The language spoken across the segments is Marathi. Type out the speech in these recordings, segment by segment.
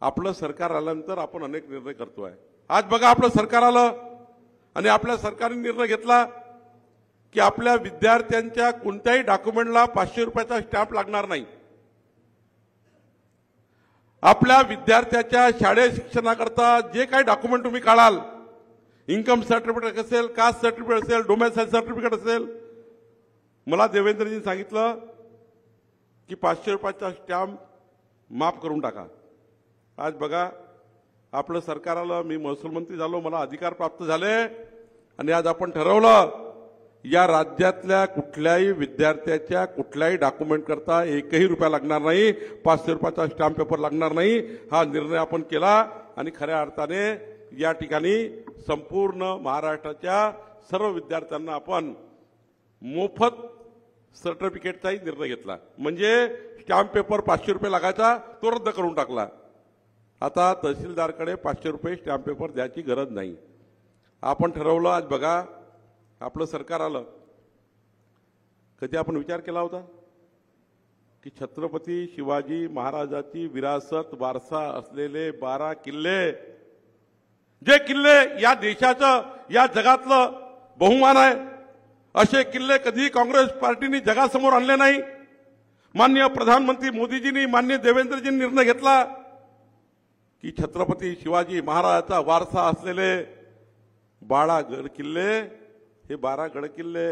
आपलं सरकार आल्यानंतर आपण अनेक निर्णय करतोय। आज बघा आपलं सरकार आलं आणि आपल्या सरकारने निर्णय घेतला की आपल्या विद्यार्थ्यांच्या कोणत्याही डॉक्युमेंटला 500 रुपयाचा स्टॅम्प लागणार नाही। आपल्या विद्यार्थ्याच्या शालेय शिक्षणाकरता जे काही डॉक्युमेंट तुम्ही काढाल, इन्कम सर्टिफिकेट असेल, कास्ट सर्टिफिकेट असेल, डोमेसाइल सर्टिफिकेट असेल, मला देवेंद्रजींनी सांगितलं की 500 रुपयाचा स्टॅम्प माफ करून टाका। आज बघा आपलं सरकार आलं, मी महसूल मंत्री झालो, मला अधिकार प्राप्त झाले आणि आज आपण ठरवलं या राज्यातल्या कुठल्याही विद्यार्थ्याच्या कुठल्याही डॉक्युमेंट करता एकही रुपया लागणार नाही, 500 रुपयाचा स्टॅम्प पेपर लागणार नाही। हा निर्णय आपण केला आणि खऱ्या अर्थाने या ठिकाणी संपूर्ण महाराष्ट्राच्या सर्व विद्यार्थ्यांना आपण मोफत सर्टिफिकेटचाही निर्णय घेतला। म्हणजे स्टॅम्प पेपर 500 रुपये लागायचा तो रद्द करून टाकला। आता तहसीलदारकडे 500 रुपये स्टॅम्प पेपर द्यायची गरज नाही। आपण ठरवलं, आज बघा आपलं सरकार आलं, कधी आपण विचार केला होता की छत्रपती शिवाजी महाराजांची विरासत वारसा असलेले 12 किल्ले, जे किल्ले या देशाचं या जगातलं बहुमान आहे, असे किल्ले कधी काँग्रेस पार्टीने जगासमोर आणले नाही। माननीय प्रधानमंत्री मोदीजींनी, माननीय देवेंद्रजींनी निर्णय घेतला की छत्रपती शिवाजी महाराजांचा वारसा असलेले 12 गड किल्ले, हे 12 गड किल्ले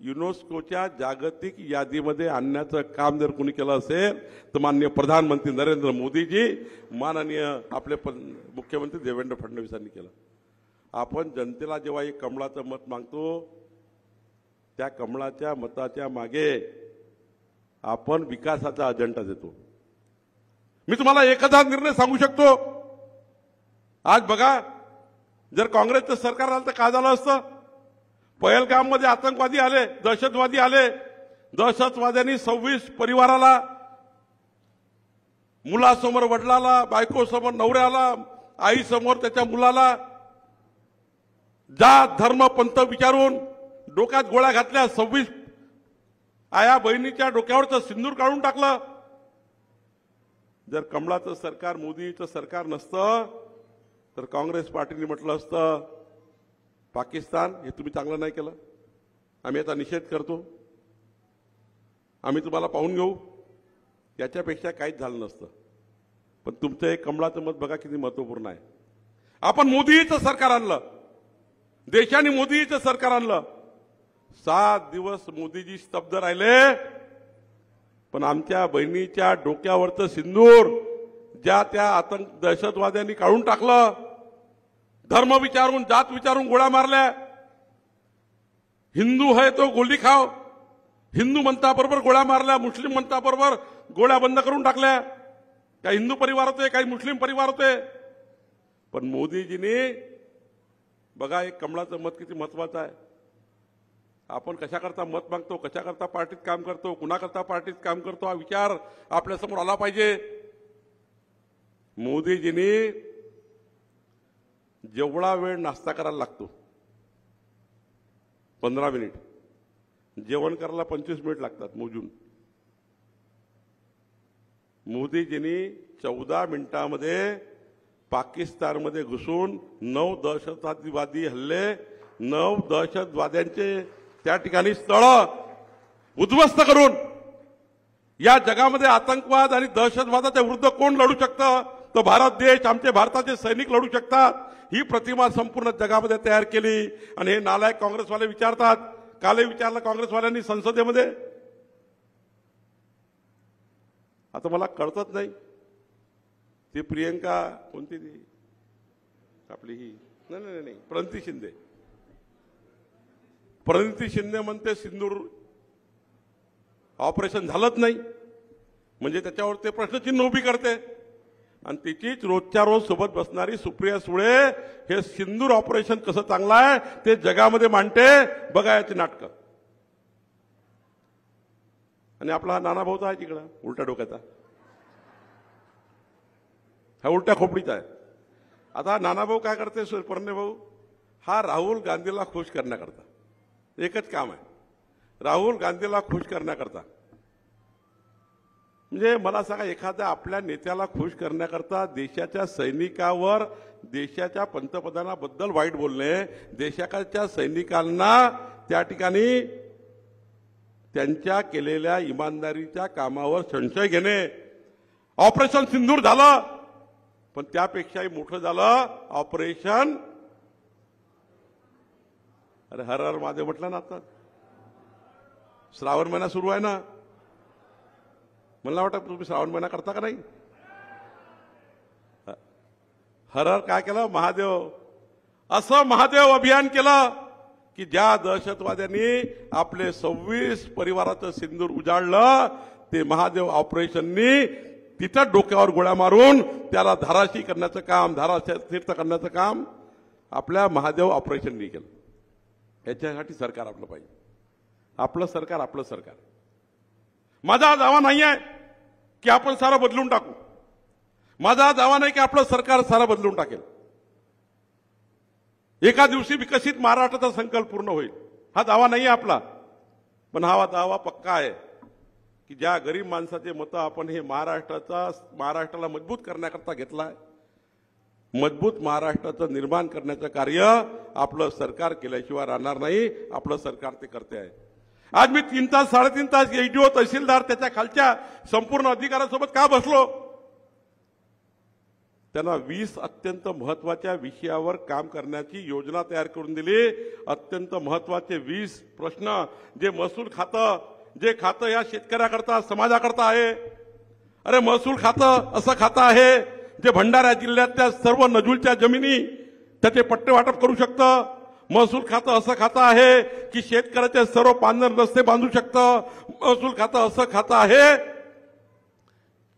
युनेस्कोच्या जागतिक यादीमध्ये आणण्याचं काम जर कोणी केलं असेल तर माननीय प्रधानमंत्री नरेंद्र मोदीजी, माननीय आपले मुख्यमंत्री देवेंद्र फडणवीसांनी केलं। आपण जनतेला जेव्हा एक कमळाचं मत मागतो, त्या कमळाच्या मताच्या मागे आपण विकासाचा अजेंडा देतो। मी तुम्हाला एकदा निर्णय सांगू शकतो, आज बघा जर काँग्रेसचं सरकार आलं तर काय झालं असतं? पहलगाममध्ये आतंकवादी आले, दहशतवादी आले, दहशतवाद्यांनी 26 परिवाराला, मुलासमोर वडिलाला, बायकोसमोर नवऱ्याला, आईसमोर त्याच्या मुलाला जात धर्म पंथ विचारून डोक्यात गोळ्या घातल्या, 26 आया बहिणीच्या डोक्यावरचं सिंदूर काढून टाकलं। जर कमळाचं सरकार, मोदीचं सरकार नसतं तर काँग्रेस पार्टीने म्हटलं असतं पाकिस्तान हे तुम्ही चांगलं नाही केलं, आम्ही याचा निषेध करतो, आम्ही तुम्हाला पाहून घेऊ, याच्यापेक्षा काहीच झालं नसतं। पण तुमचं एक कमळाचं मत बघा किती महत्त्वपूर्ण आहे। आपण मोदीचं सरकार आणलं, देशाने मोदीचं सरकार आणलं, 7 दिवस मोदीजी स्तब्ध राहिले, पण आमच्या बहिणीच्या डोक्यावरचं सिंदूर ज्या त्या आतंक दहशतवाद्यांनी काढून टाकलं, धर्म विचारून जात विचारून गोळ्या मारल्या, हिंदू है तो गोली खाओ, हिंदू म्हणताबरोबर गोळ्या मारल्या, मुस्लिम म्हणताबरोबर गोळ्या बंद करून टाकल्या। काही हिंदू परिवार होते, काही मुस्लिम परिवार होते, पण मोदीजींनी बघा एक कमळाचं मत किती महत्वाचं आहे। आपण कशाकरता मत मागतो, कशाकरता पार्टीत काम करतो, कुणाकरता पार्टीत काम करतो, हा विचार आपल्यासमोर आला पाहिजे। मोदीजींनी जेवढा वेळ नाश्ता करायला लागतो 15 मिनिट, जेवण करायला 25 मिनिट लागतात मोजून, मोदीजींनी 14 मिनिटांमध्ये पाकिस्तानमध्ये घुसून 9 दहशतवादी हल्ले, 9 दहशतवाद्यांचे त्या ठिकाणी स्थळ उद्ध्वस्त करून या जगामध्ये आतंकवाद आणि दहशतवादाच्या विरुद्ध कोण लढू शकतं? तर भारत देश, आमचे भारताचे सैनिक लढू शकतात, ही प्रतिमा संपूर्ण जगामध्ये तयार केली। आणि हे नालायक काँग्रेसवाले विचारतात, कालही विचारलं काँग्रेसवाल्यांनी संसदेमध्ये, आता मला कळतच नाही ती प्रियंका कोणती ती आपली ही नाही प्रणिती शिंदे, प्रणिती शिंदे म्हणते सिंदूर ऑपरेशन झालंच नाही, म्हणजे त्याच्यावर ते प्रश्नचिन्ह उभी करते। आणि तिचीच रोजच्या रोज सोबत बसणारी सुप्रिया सुळे हे सिंदूर ऑपरेशन कसं चांगलं आहे ते जगामध्ये मांडते, बघा याची नाटकं। आणि आपला हा नाना भाऊचा आहे तिकडं उलट्या डोक्याचा, हा उलट्या खोपडीचा आहे। आता नाना भाऊ काय करते, परणे भाऊ, हा राहुल गांधीला खुश करण्याकरता एकच काम आहे, राहुल गांधीला खुश करण्याकरता म्हणजे मला सांगा, एखाद्या आपल्या नेत्याला खुश करण्याकरता देशाच्या सैनिकावर, देशाच्या पंतप्रधानाबद्दल वाईट बोलणे, देशाच्या सैनिकांना त्या ठिकाणी त्यांच्या केलेल्या इमानदारीच्या कामावर संशय घेणे. ऑपरेशन सिंदूर झालं, पण त्यापेक्षाही मोठं झालं ऑपरेशन हर हर महादेव म्हटलं ना. आता श्रावण महिना सुरू आहे ना, मला वाटतं तुम्ही श्रावण महिना करता का नाही. हर हर काय केलं, महादेव, असं महादेव अभियान केलं की ज्या दहशतवाद्यांनी आपले 26 परिवाराचं सिंदूर उजाडलं, ते महादेव ऑपरेशननी तिथं डोक्यावर गोळ्या मारून त्याला धाराशी करण्याचं काम, धारातीर्थ करण्याचं काम आपल्या महादेव ऑपरेशननी केलं. याच्यासाठी सरकार आपलं पाहिजे. आपलं सरकार आपलं सरकार. माझा दावा नाही आहे की आपण सारं बदलून टाकू. माझा दावा नाही की आपलं सरकार सारं बदलून टाकेल. एका दिवशी विकसित महाराष्ट्राचा संकल्प पूर्ण होईल, हा दावा नाही आहे आपला. पण हा दावा पक्का आहे की ज्या गरीब माणसाचे मतं आपण हे महाराष्ट्राला मजबूत करण्याकरता घेतलाय, मजबूत महाराष्ट्राचं निर्माण करण्याचं कार्य आपलं सरकार केल्याशिवाय राहणार नाही. आपलं सरकार ते करते आहे. आज मी 3 तास 3.5 तास एडीओ, तहसीलदार, त्याच्या खालच्या संपूर्ण अधिकाऱ्यांसोबत का बसलो. त्यांना 20 अत्यंत महत्वाच्या विषयावर काम करण्याची योजना तयार करून दिली. अत्यंत महत्वाचे 20 प्रश्न, जे महसूल खातं, जे खातं या शेतकऱ्याकरता, समाजाकरता आहे. अरे महसूल खातं असं खातं आहे जे भंडारा जिल्ह्यातल्या सर्व नजूलच्या जमिनी त्याचे पट्टे वाटप करू शकतं. महसूल खातं असं खातं आहे की शेतकऱ्याचे सर्व पांढर रस्ते बांधू शकतं. महसूल खातं असं खातं आहे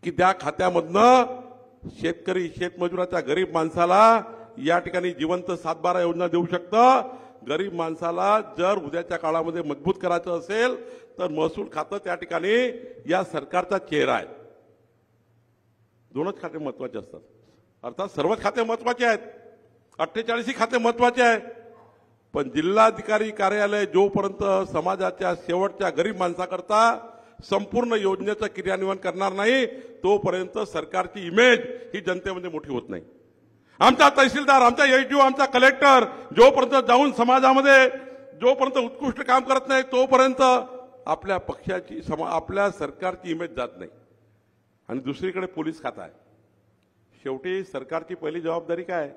की त्या खात्यामधनं शेतकरी, शेतमजुराच्या गरीब माणसाला या ठिकाणी जिवंत 7/12 योजना देऊ शकतं. गरीब माणसाला जर उद्याच्या काळामध्ये मजबूत करायचं असेल तर महसूल खातं त्या ठिकाणी या सरकारचा चेहरा आहे. 2च खाते महत्वाचे असतात. अर्थात सर्वच खाते महत्वाचे आहेत, 48 खाते महत्वाचे आहेत. पण जिल्हाधिकारी कार्यालय जोपर्यंत समाजाच्या शेवटच्या गरीब माणसाकरता संपूर्ण योजनेचं क्रियान्वयन करणार नाही, तोपर्यंत सरकारची इमेज ही जनतेमध्ये मोठी होत नाही. आमचा तहसीलदार, आमचा एडीओ, आमचा कलेक्टर जोपर्यंत जाऊन समाजामध्ये जोपर्यंत उत्कृष्ट काम करत नाही, तोपर्यंत आपल्या पक्षाची, आपल्या सरकारची इमेज जात नाही. आणि दुसरीकडे पोलीस खातं आहे. शेवटी सरकारची पहिली जबाबदारी काय?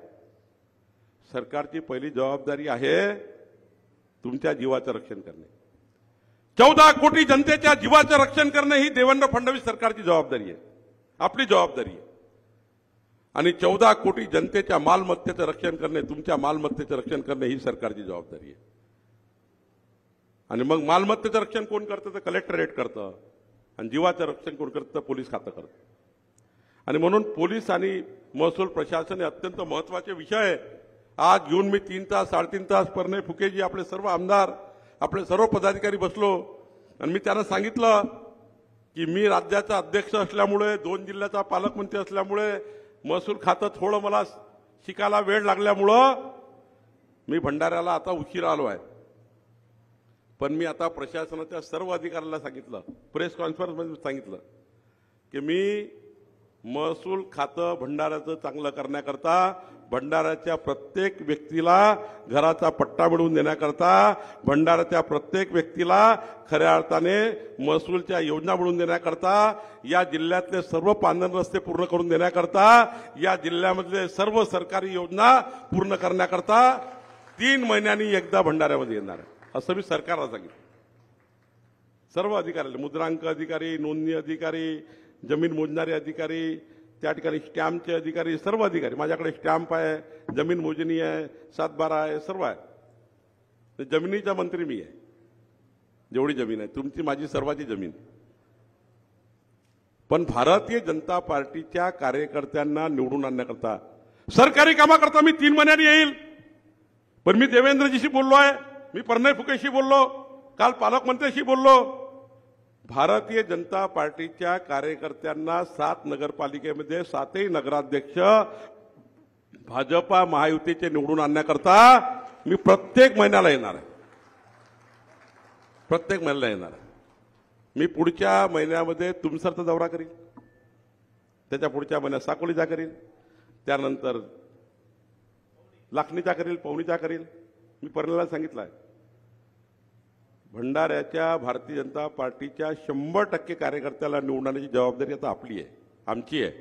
सरकारची पहिली जबाबदारी आहे तुमच्या जीवाचं रक्षण करणे. 14 कोटी जनतेच्या जीवाचं रक्षण करणे ही देवेंद्र फडणवीस सरकारची जबाबदारी आहे, आपली जबाबदारी आहे. आणि 14 कोटी जनतेच्या मालमत्तेचं रक्षण करणे, तुमच्या मालमत्तेचं रक्षण करणे ही सरकारची जबाबदारी आहे. आणि मग मालमत्तेचं रक्षण कोण करतं? तर कलेक्टरेट करतं. आणि जीवाचं रक्षण कोण करतं? पोलीस खातं करतं. आणि म्हणून पोलीस आणि महसूल प्रशासन हे अत्यंत महत्वाचे विषय आहे. आज घेऊन मी 3 तास 3.5 तास परने फुकेजी, आपले सर्व आमदार, आपले सर्व पदाधिकारी बसलो. आणि मी त्यांना सांगितलं की मी राज्याचा अध्यक्ष असल्यामुळे, 2 जिल्ह्याचा पालकमंत्री असल्यामुळे, महसूल खातं थोडं मला शिकायला वेळ लागल्यामुळं मी भंडाऱ्याला आता उशिरा आलो आहे. पण मी आता प्रशासनाच्या सर्व अधिकाऱ्यांना सांगितलं, प्रेस कॉन्फरन्समध्ये सांगितलं की मी महसूल खातं भंडाऱ्याचं चांगलं करण्याकरता, भंडाऱ्याच्या प्रत्येक व्यक्तीला घराचा पट्टा मिळवून देण्याकरता, भंडाऱ्याच्या प्रत्येक व्यक्तीला खऱ्या अर्थाने महसूलच्या योजना मिळवून देण्याकरता, या जिल्ह्यातले सर्व पांढर रस्ते पूर्ण करून देण्याकरता, या जिल्ह्यामधले सर्व सरकारी योजना पूर्ण करण्याकरता 3 महिन्यांनी एकदा भंडाऱ्यामध्ये येणार आहे, असं मी सरकारला सांगितलं. सर्व अधिकारी, मुद्रांक अधिकारी, नोंदणी अधिकारी, जमीन मोजणारे अधिकारी, त्या ठिकाणी स्टॅम्पचे अधिकारी, सर्व अधिकारी. माझ्याकडे स्टॅम्प आहे, जमीन मोजणी आहे, 7/12 आहे, सर्व आहे. जमिनीचा मंत्री मी आहे. जेवढी जमीन आहे तुमची, माझी सर्वांची जमीन. पण भारतीय जनता पार्टीच्या कार्यकर्त्यांना निवडून आणण्याकरता, सरकारी कामाकरता मी 3 महिन्यांनी येईल. पण मी देवेंद्रजीशी बोललो आहे, मी प्रणय फुकेशी बोललो, काल पालकमंत्र्यांशी बोललो. भारतीय जनता पार्टीच्या कार्यकर्त्यांना 7 नगरपालिकेमध्ये 7ही नगराध्यक्ष भाजपा महायुतीचे निवडून आणण्याकरता मी प्रत्येक महिन्याला येणार आहे, प्रत्येक महिन्याला येणार आहे. मी पुढच्या महिन्यामध्ये तुमसरचा दौरा करीन, त्याच्या पुढच्या महिन्यात साकोलीचा करीन, त्यानंतर लाखनीचा करील, पवनीचा करील. मी पर्यटनाला सांगितलं आहे, भंडाऱ्याच्या भारतीय जनता पार्टीच्या 100% कार्यकर्त्याला निवडण्याची जबाबदारी आता आपली आहे, आमची आहे.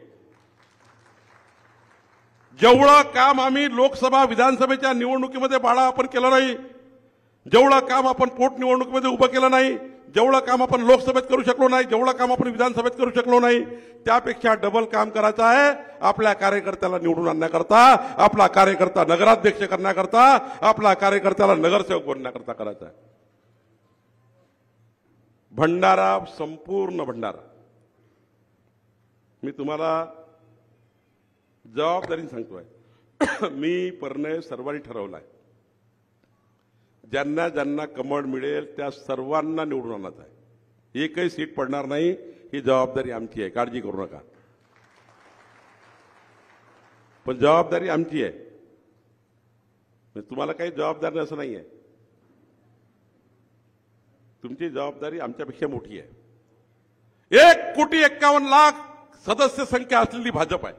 जेवढं काम आम्ही लोकसभा विधानसभेच्या निवडणुकीमध्ये बाळा आपण केलं नाही, जेवढं काम आपण पोटनिवडणुकीमध्ये उभं केलं नाही, जेवढं काम आपण लोकसभेत करू शकलो नाही, जेवढं काम आपण विधानसभेत करू शकलो नाही, त्यापेक्षा डबल काम करायचं आहे. आपल्या कार्यकर्त्याला निवडून आणण्याकरता, आपला कार्यकर्ता नगराध्यक्ष करण्याकरता, आपला कार्यकर्त्याला नगरसेवक बनण्याकरता करायचा आहे. भंडारा, संपूर्ण भंडारा, मी तुम्हाला जबाबदारीने सांगतोय. मी निर्णय सर्वांनी ठरवलाय, ज्यांना ज्यांना कमळ मिळेल त्या सर्वांना निवडून आणायचं आहे. एकही सीट पडणार नाही, ही जबाबदारी आमची आहे, काळजी करू नका. पण जबाबदारी आमची आहे, तुम्हाला काही जबाबदारी असं नाही आहे. तुमची जबाबदारी आमच्यापेक्षा मोठी आहे. 1,51,00,000 सदस्य संख्या असलेली भाजप आहे.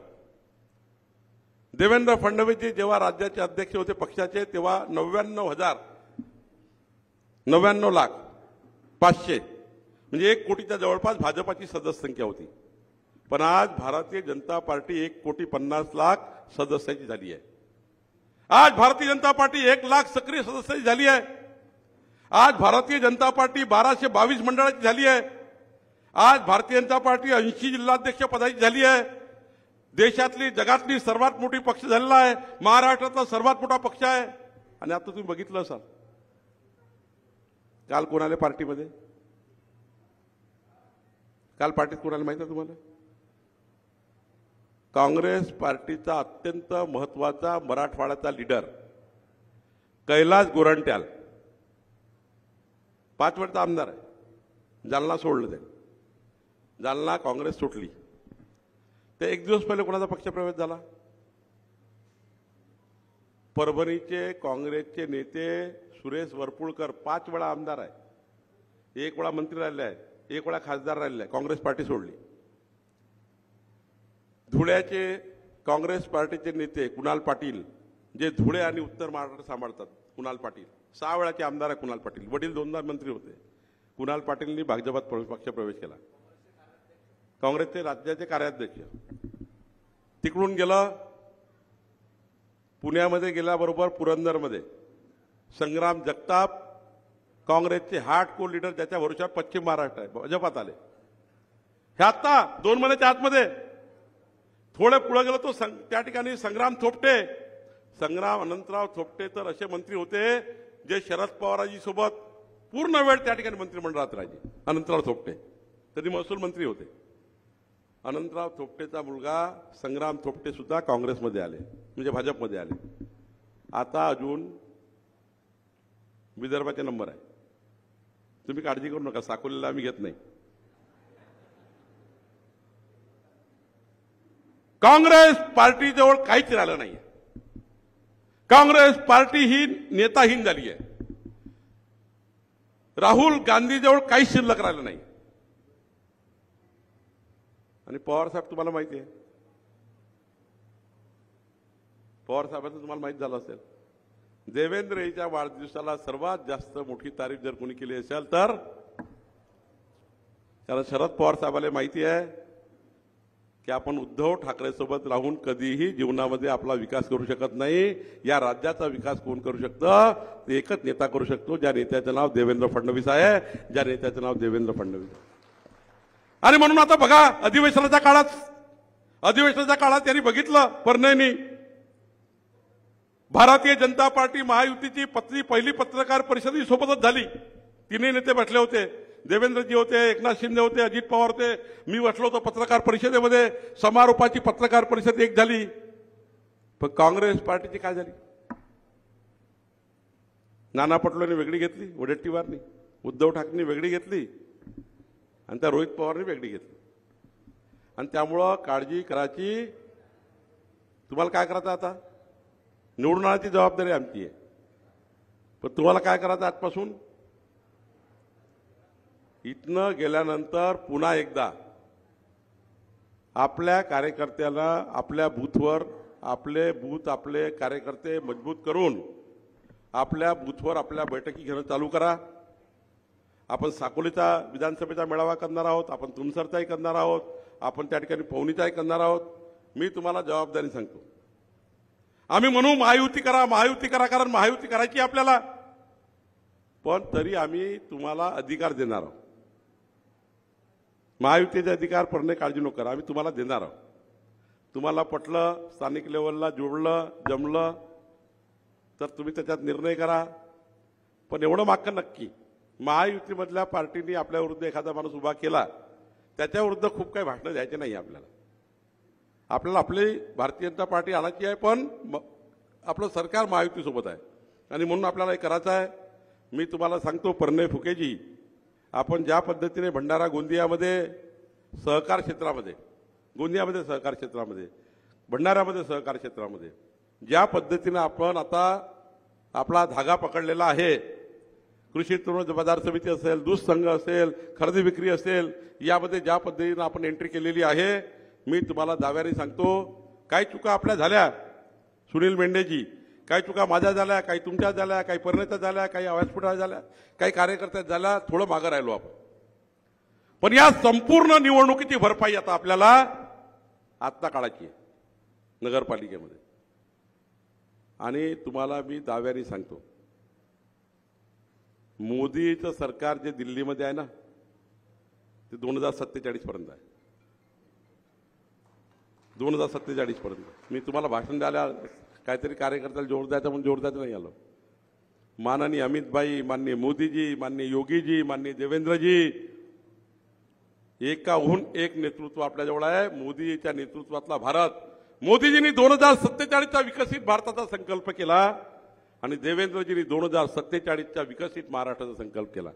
देवेंद्र फडणवीसजी जेव्हा राज्याचे अध्यक्ष होते पक्षाचे, तेव्हा 99,500,000 म्हणजे 1 कोटीच्या जवळपास भाजपाची सदस्य संख्या होती. पण आज भारतीय जनता पार्टी 1,50,00,000 सदस्याची झाली आहे. आज भारतीय जनता पार्टी 1,00,000 सक्रिय सदस्याची झाली आहे. आज भारतीय जनता पार्टी 1222 मंडळाची झाली आहे. आज भारतीय जनता पार्टी 80 जिल्हाध्यक्ष पदाची झाली आहे. देशातली जगातली सर्वात मोठी पक्ष झालेला आहे. महाराष्ट्रातला सर्वात मोठा पक्ष आहे. आणि आता तुम्ही बघितलं असाल, काल कोण आले पार्टीमध्ये? काल पार्टीत कोण आले माहिती आहे तुम्हाला? काँग्रेस पार्टीचा अत्यंत महत्वाचा मराठवाड्याचा लीडर कैलास गोरंट्याल, 5 वेळचा आमदार आहे. जालना सोडलं ते, जालना काँग्रेस सुटली. ते 1 दिवस पहिले कोणाचा पक्षप्रवेश झाला? परभणीचे काँग्रेसचे नेते सुरेश वरपुळकर 5 वेळा आमदार आहे, 1 वेळा मंत्री राहिले आहे, 1 वेळा खासदार राहिले आहे. काँग्रेस पार्टी सोडली. धुळ्याचे काँग्रेस पार्टीचे नेते कुणाल पाटील, जे धुळे आणि उत्तर महाराष्ट्र सांभाळतात, कुणाल पाटील 6 वेळाचे आमदार आहे. कुणाल पाटील वडील 2दा मंत्री होते. कुणाल पाटीलनी भाजपात पक्षप्रवेश केला. काँग्रेसचे राज्याचे कार्याध्यक्ष तिकडून गेलं, पुण्यामध्ये गेल्याबरोबर पुरंदरमध्ये संग्राम जगताप, काँग्रेसचे हार्डकोर लीडर, ज्याच्या भरोश्यावर पश्चिम महाराष्ट्र आहे, भाजपात आले. हे आता 2 महिन्याच्या आतमध्ये. थोडे पुढे गेलो तो त्या ठिकाणी संग्राम थोपटे, संग्राम अनंतराव थोपटे तर असे मंत्री होते जे शरद पवारांजी सोबत पूर्ण वेळ त्या ठिकाणी मंत्रिमंडळात राहिले. अनंतराव थोपटे तरी महसूल मंत्री होते. अनंतराव थोपटेचा मुलगा संग्राम थोपटे सुद्धा काँग्रेसमध्ये आले, म्हणजे भाजपमध्ये आले. आता अजून विदर्भाचे नंबर आहे. तुम्ही काळजी करू नका, साकोलीला आम्ही घेत नाही. काँग्रेस पार्टीजवळ काहीच राहिलं नाही. काँग्रेस पार्टी ही नेताहीन झाली आहे. राहुल गांधीजवळ काहीच शिल्लक राहिलं नाही. आणि पवार साहेब तुम्हाला माहिती आहे, पवार साहेबांचं तुम्हाला माहित झालं असेल, देवेंद्रजीच्या वाढदिवसाला सर्वात जास्त मोठी तारीफ जर कोणी केली असेल तर त्याला शरद पवार साहेबांना माहिती आहे की आपण उद्धव ठाकरे सोबत राहून कधीही जीवनामध्ये आपला विकास करू शकत नाही. या राज्याचा विकास कोण करू शकतं? ते एकच नेता करू शकतो, ज्या नेत्याचं नाव देवेंद्र फडणवीस आहे, ज्या नेत्याचं नाव देवेंद्र फडणवीस आहे. आणि म्हणून आता बघा, अधिवेशनाच्या काळात त्यांनी बघितलं, परनेनी भारतीय जनता पार्टी महायुतीची पहिली पत्रकार परिषद सोबतच झाली. 3 नेते बसले होते. देवेंद्रजी होते, एकनाथ शिंदे होते, अजित पवार होते, मी बसलो होतो पत्रकार परिषदेमध्ये. समारोपाची पत्रकार परिषद एक झाली. पण काँग्रेस पार्टीची काय झाली? नाना पटोलेंनी वेगळी घेतली, वडेट्टीवारनी, उद्धव ठाकरेंनी वेगळी घेतली, आणि त्या रोहित पवारनी वेगळी घेतली. आणि त्यामुळं काळजी करायची. तुम्हाला काय करायचं आता? निवडून आणायची जबाबदारी आमची आहे. पण तुम्हाला काय करायचं आजपासून? इथनं गेल्यानंतर पुन्हा एकदा आपल्या कार्यकर्त्याला आपल्या बूथवर आपले कार्यकर्ते मजबूत करून आपल्या बूथवर आपल्या बैठकी घेणं चालू करा। आपण साकोलीचा विधानसभेचा मेळावा करणार आहोत, आपण तुमसरचाही करणार आहोत, आपण त्या ठिकाणी पवनीचाही करणार आहोत। मी तुम्हाला जबाबदारी सांगतो, आम्ही म्हणू महायुती करा कारण महायुती करायची आपल्याला, पण तरी आम्ही तुम्हाला अधिकार देणार आहोत। महायुतीचे अधिकार पडणे काळजी नको करा, आम्ही तुम्हाला देणार आहोत। तुम्हाला पटलं, स्थानिक लेवलला जोडलं, जमलं तर तुम्ही त्याच्यात निर्णय करा, पण एवढं मागं नक्की महायुतीमधल्या पार्टीने आपल्या विरुद्ध एखादा माणूस उभा केला त्याच्या विरुद्ध खूप काही भाषणं द्यायची नाही। आपल्याला आपली भारतीय जनता पार्टी आणायची आहे, पण आपलं सरकार महायुतीसोबत आहे आणि म्हणून आपल्याला हे करायचं आहे। मी तुम्हाला सांगतो परने फुकेजी, आपण ज्या पद्धतीने भंडारा गोंदियामध्ये सहकार क्षेत्रामध्ये, गोंदियामध्ये सहकार क्षेत्रामध्ये, भंडाऱ्यामध्ये सहकार क्षेत्रामध्ये ज्या पद्धतीने आपण आता आपला धागा पकडलेला आहे, कृषी उत्पन्न बाजार समिती असेल, दूध संघ असेल, खरेदी विक्री असेल, यामध्ये ज्या पद्धतीने आपण एंट्री केलेली आहे, मी तुम्हाला दाव्याने सांगतो काही चुका आपल्या झाल्या, सुनील मेंढेजी, काही चुका माझ्या झाल्या, काही तुमच्या झाल्या, काही परिणित झाल्या, काही व्यासपीठाच्या झाल्या, काही कार्यकर्त्यात झाल्या, थोडं मागं राहिलो आपण। पण या संपूर्ण निवडणुकीची भरपाई आता आपल्याला आत्ता काढायची आहे नगरपालिकेमध्ये। आणि तुम्हाला मी दाव्याने सांगतो, मोदीचं सरकार जे दिल्लीमध्ये आहे ना, ते 2047 पर्यंत आहे, 2047 पर्यंत। मी तुम्हाला भाषण द्यायला काहीतरी कार्यकर्त्याला जोर द्यायचा म्हणून जोर द्यायचं नाही आलं। माननीय अमित भाई, माननीय मोदीजी, माननीय योगीजी, माननीय देवेंद्रजी, एकाहून एक नेतृत्व आपल्याजवळ आहे। मोदीच्या नेतृत्वातला भारत, मोदीजींनी 2047चा विकसित भारताचा संकल्प केला आणि देवेंद्रजींनी 2047च्या विकसित महाराष्ट्राचा संकल्प केला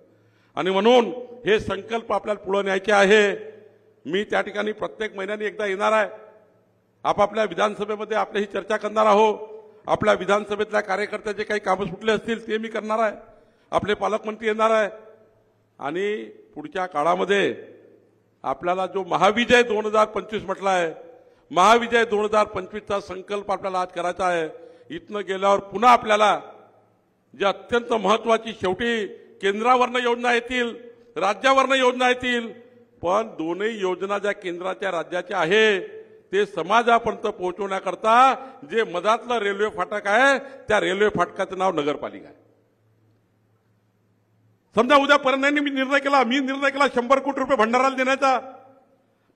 आणि म्हणून हे संकल्प आपल्याला पुढे न्यायचे आहे। मी त्या ठिकाणी प्रत्येक महिन्याने एकदा येणार आहे, आपापल्या विधानसभेमध्ये आपल्याही चर्चा करणार आहोत। आपल्या विधानसभेतल्या कार्यकर्त्याचे काही कामं सुटले असतील ते मी करणार आहे, आपले पालकमंत्री येणार आहे आणि पुढच्या काळामध्ये आपल्याला जो महाविजय 2025 म्हटला आहे, महाविजय 2025चा संकल्प आपल्याला आज करायचा आहे। इथनं गेल्यावर पुन्हा आपल्याला जे अत्यंत महत्त्वाची शेवटी केंद्रावरनं योजना येतील, राज्यावरनं योजना येतील, पण दोन्ही योजना ज्या केंद्राच्या राज्याच्या आहे ते समाजापर्यंत पोहोचवण्याकरता जे मधातलं रेल्वे फाटक आहे त्या रेल्वे फाटकाचं नाव नगरपालिका आहे। समजा उद्या पर्यंत मी निर्णय केला 100 कोटी रुपये भंडाराला देण्याचा,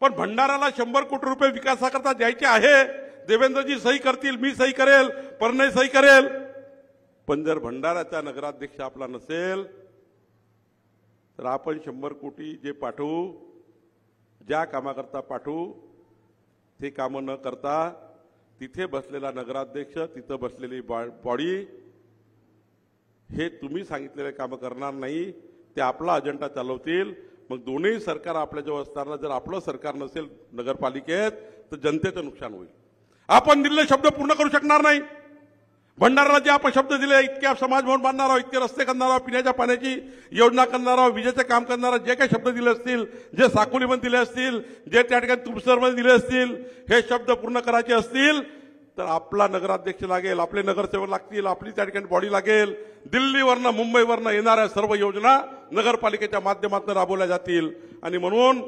पण भंडाराला 100 कोटी रुपये विकासाकरता द्यायचे आहे, देवेंद्रजी सही करतील, मी सही करेल, परनय सही करेल, पण जर भंडाराचा नगराध्यक्ष आपला नसेल तर आपण 100 कोटी जे पाठवू, ज्या कामाकरता पाठवू ते कामं न करता तिथे बसलेला नगराध्यक्ष, तिथं बसलेली बॉडी हे तुम्ही सांगितलेले कामं करणार नाही, ते आपला अजेंडा चालवतील। मग दोन्ही सरकार आपल्याजवळ असताना जर आपलं सरकार नसेल नगरपालिकेत तर जनतेचं नुकसान होईल। आपण दिलेले शब्द पूर्ण करू शकणार नाही। भंडाराला जे आपण शब्द दिले, इतक्या समाज भवन बांधणार आहोत, इतके रस्ते करणार आहोत, पिण्याच्या पाण्याची योजना करणार आहोत, विजेचे काम करणार आहोत, जे काही शब्द दिले असतील, जे साकोलीमध्ये दिले असतील, जे त्या ठिकाणी तुमसरमध्ये दिले असतील, हे शब्द पूर्ण करायचे असतील तर आपला नगराध्यक्ष लागेल, आपले नगरसेवक लागतील, आपली त्या ठिकाणी बॉडी लागेल। दिल्लीवरनं मुंबईवरनं येणाऱ्या सर्व योजना नगरपालिकेच्या माध्यमातून राबवल्या जातील आणि म्हणून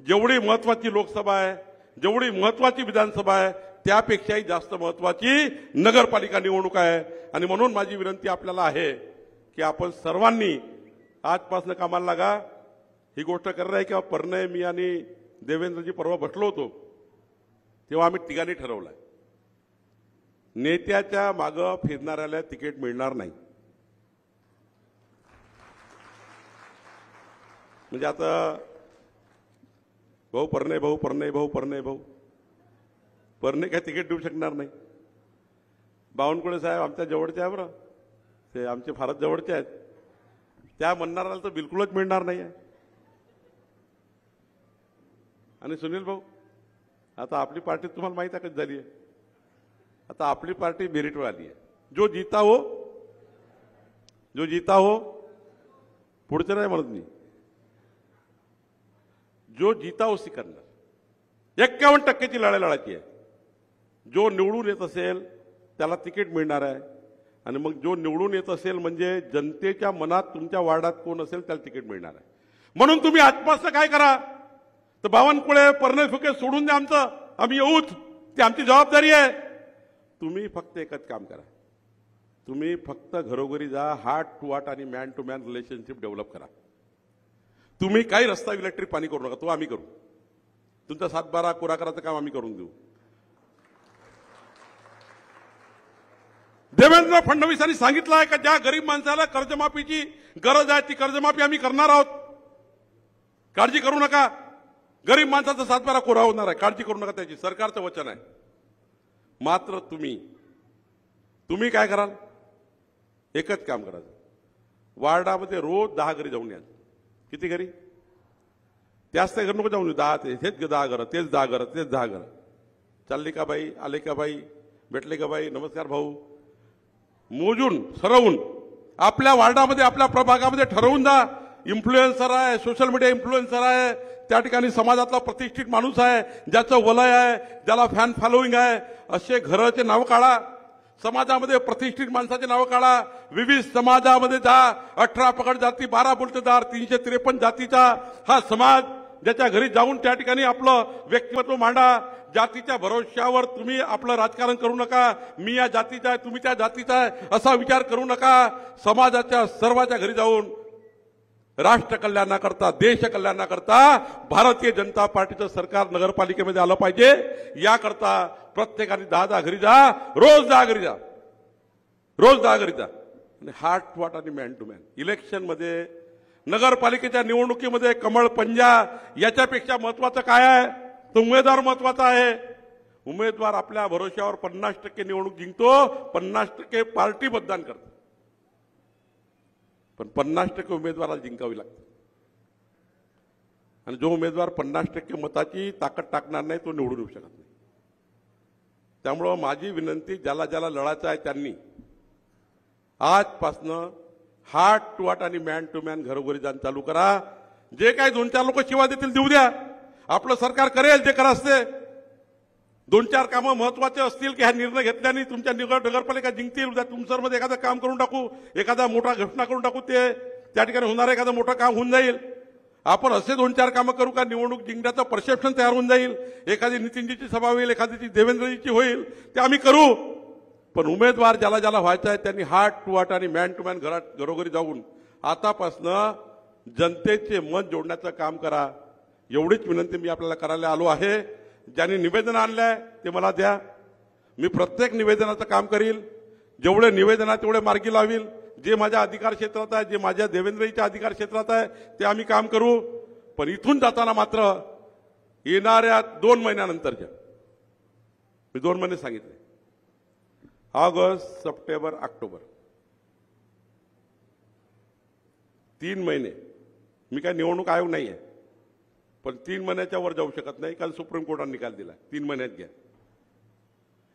जेवढी महत्त्वाची लोकसभा आहे, जेवढी महत्त्वाची विधानसभा आहे, त्यापेक्षाही जास्त महत्त्वाची नगरपालिका निवडणूक आहे। आणि म्हणून माझी विनंती आपल्याला आहे की आपण सर्वांनी आजपासून कामाला लागा। ही गोष्ट करणार आहे की परनय, मी आणि देवेंद्रजी परवा बसलो होतो तेव्हा आम्ही तिघांनी ठरवलं, नेत्याच्या मागं फिरणाऱ्याला तिकीट मिळणार नाही। म्हणजे आता भाऊ परनय, भाऊ परनय, भाऊ परनय, भाऊ परने काय तिकीट देऊ शकणार नाही। बावनकुळे साहेब आमच्या जवळचे आहे बरं, ते आमचे फारच जवळचे आहेत, त्या म्हणणाऱ्याला तर बिलकुलच मिळणार नाही आहे। आणि सुनील भाऊ, आता आपली पार्टी तुम्हाला माहिती आहे कशी झाली आहे, आता आपली पार्टी मेरिटवर आली आहे। जो जीता हो, पुढचं नाही म्हणत मी, जो जीता उसी करणार. 51% लढाई लढायची आहे. जो निवडून येत असेल त्याला तिकीट मिळणार आहे आणि मग जो निवडून येत असेल म्हणजे जनतेच्या मनात तुमच्या वार्डात कोण असेल त्याला तिकीट मिळणार आहे. म्हणून तुम्ही आजपासून काय करा, तर बावनकुळे पर्णे फुके सोडून द्या, आमचं आम्ही येऊच, ती आमची जबाबदारी आहे. तुम्ही फक्त एकच काम करा, तुम्ही फक्त घरोघरी जा, हार्ट टू हार्ट आणि man to man relationship develop करा. तुम्ही काही रस्ता इलेक्ट्रिक पाणी करू नका, तो आम्ही करू. तुमचा 7-12 कोरा करायचं काम आम्ही करून देऊ. देवेंद्र फडणवीसांनी सांगितलं आहे का ज्या गरीब माणसाला कर्जमाफीची गरज आहे ती कर्जमाफी आम्ही करणार आहोत, काळजी करू नका. गरीब माणसाचा 7-12 कोरा होणार आहे, काळजी करू नका, त्याची सरकारचं वचन आहे. मात्र तुम्ही काय कराल, एकच काम करायचं, वार्डामध्ये रोज 10 घरी जाऊन याल. किती घरी? त्याच घर नको जाऊन 10, हेच 10 घरं, तेच 10 घरं, तेच 10 घरं. चालली का बाई, आले का बाई, भेटले का बाई, नमस्कार भाऊ, मोजून सरवून आपल्या वार्डामध्ये आपल्या प्रभागामध्ये ठरवून जा. इन्फ्लुएन्सर आहे, सोशल मीडिया इन्फ्लुएन्सर आहे, त्या ठिकाणी समाजातला प्रतिष्ठित माणूस आहे, ज्याचं वलय आहे, ज्याला फॅन फॉलोईंग आहे, असे घराचे नाव काढा. समाजामध्ये प्रतिष्ठित माणसाचे नाव काढा. विविध समाजामध्ये जा, 18 पगड जाती, 12 बोलतेदार, 353 जातीचा हा समाज, ज्याच्या घरी जाऊन त्या ठिकाणी आपलं व्यक्तिमत्व मांडा. जातीच्या भरोश्यावर तुम्ही आपलं राजकारण करू नका. मी या जातीचा आहे, तुम्ही त्या जातीचा आहे असा विचार करू नका. समाजाच्या सर्वांच्या घरी जाऊन राष्ट्र कल्याणाकरता, देश कल्याणाकरता भारतीय जनता पार्टीचं सरकार नगरपालिकेमध्ये आलं पाहिजे. याकरता प्रत्येकाने 10 घरी जा, रोज 10 घरी जा, रोज 10 घरी जा. आणि हार्ट टू हार्ट आणि मॅन टू मॅन. इलेक्शनमध्ये, नगरपालिकेच्या निवडणुकीमध्ये कमळ पंजा याच्यापेक्षा महत्वाचं काय आहे, तर उमेदवार महत्वाचा आहे. उमेदवार आपल्या भरोश्यावर 50% निवडणूक जिंकतो, 50% पार्टी मतदान करते, पण 50% उमेदवाराला जिंकावी लागते. आणि जो उमेदवार 50% मताची ताकद टाकणार नाही तो निवडून येऊ शकत नाही. त्यामुळं माझी विनंती, ज्याला ज्याला लढायचं आहे त्यांनी आजपासनं हार्ट टू हार्ट आणि मॅन टू मॅन घरोघरी जाऊन चालू करा. जे काही 2-4 लोक शिवा देतील देऊ द्या, आपलं सरकार करेल जे करा असते. 2-4 कामं महत्वाचे असतील की हा निर्णय घेतल्याने तुमच्या नगरपालिका जिंकतील, उद्या तुमसरमध्ये एखादं काम करून टाकू, एखादा मोठा घटना करून टाकू, ते त्या ठिकाणी होणार एखादं मोठं काम होऊन जाईल. आपण असे 2-4 कामं करू का निवडणूक जिंकण्याचं परसेप्शन तयार होऊन जाईल. एखादी नितीनजीची सभा होईल, एखादीची देवेंद्रजीची होईल, ते आम्ही करू. पण उमेदवार ज्याला ज्याला व्हायचा आहे त्यांनी हार्ट टू हार्ट आणि मॅन टू मॅन घरोघरी जाऊन आतापासनं जनतेचे मन जोडण्याचं काम करा. एवढीच विनंती मी आपल्याला करायला आलो आहे. ज्यांनी निवेदन आणलंय ते मला द्या, मी प्रत्येक निवेदनाचं काम करील. जेवढे निवेदन आहे तेवढे मार्गी लावील. जे माझ्या अधिकार क्षेत्रात आहे, जे माझ्या देवेंद्रजीच्या अधिकार क्षेत्रात आहे ते आम्ही काम करू. पण इथून जाताना मात्र येणाऱ्या 2 महिन्यानंतरच्या, मी 2 महिने सांगितले, ऑगस्ट, सप्टेंबर, ऑक्टोबर, 3 महिने. मी काय निवडणूक आयोग नाही आहे, पण 3 महिन्याच्या वर जाऊ शकत नाही, कारण सुप्रीम कोर्टाने निकाल दिला 3 महिन्यात घ्या.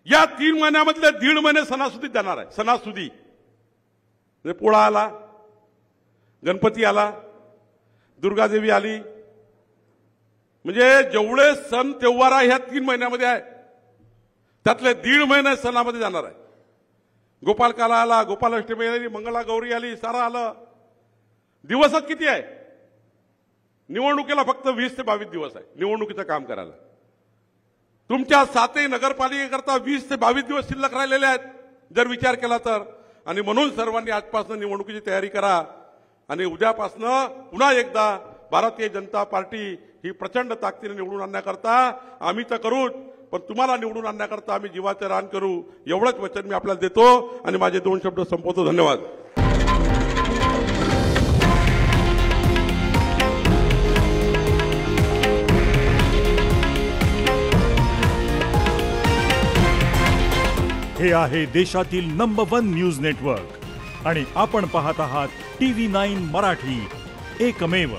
या 3 महिन्यामधले 1.5 महिने सणासुदीत जाणार आहे. सणासुदी म्हणजे पोळा आला, गणपती आला, दुर्गादेवी आली, म्हणजे जेवढे सण त्योहार आहे ह्या 3 महिन्यामध्ये आहे, त्यातले 1.5 महिने सणामध्ये जाणार आहे. गोपालकाला आला, गोपालाष्टमी आली, मंगळागौरी आली, सारा आलं. दिवसच किती आहे? निवडणुकीला फक्त 20 ते 22 दिवस आहे निवडणुकीचं काम करायला. तुमच्या 7ही नगरपालिकेकरता 20 ते 22 दिवस शिल्लक राहिलेले आहेत जर विचार केला तर. आणि म्हणून सर्वांनी आजपासून निवडणुकीची तयारी करा. आणि उद्यापासून पुन्हा एकदा भारतीय जनता पार्टी ही प्रचंड ताकदीने निवडून आणण्याकरता आम्ही तर करूच, पण तुम्हाला निवडून आणण्याकरता आम्ही जीवाचे रान करू, एवढंच वचन मी आपल्याला देतो आणि माझे 2 शब्द संपवतो. धन्यवाद. हे आहे देशातील नंबर 1 न्यूज नेटवर्क आणि आपण पाहत आहात TV9 मराठी, एकमेव.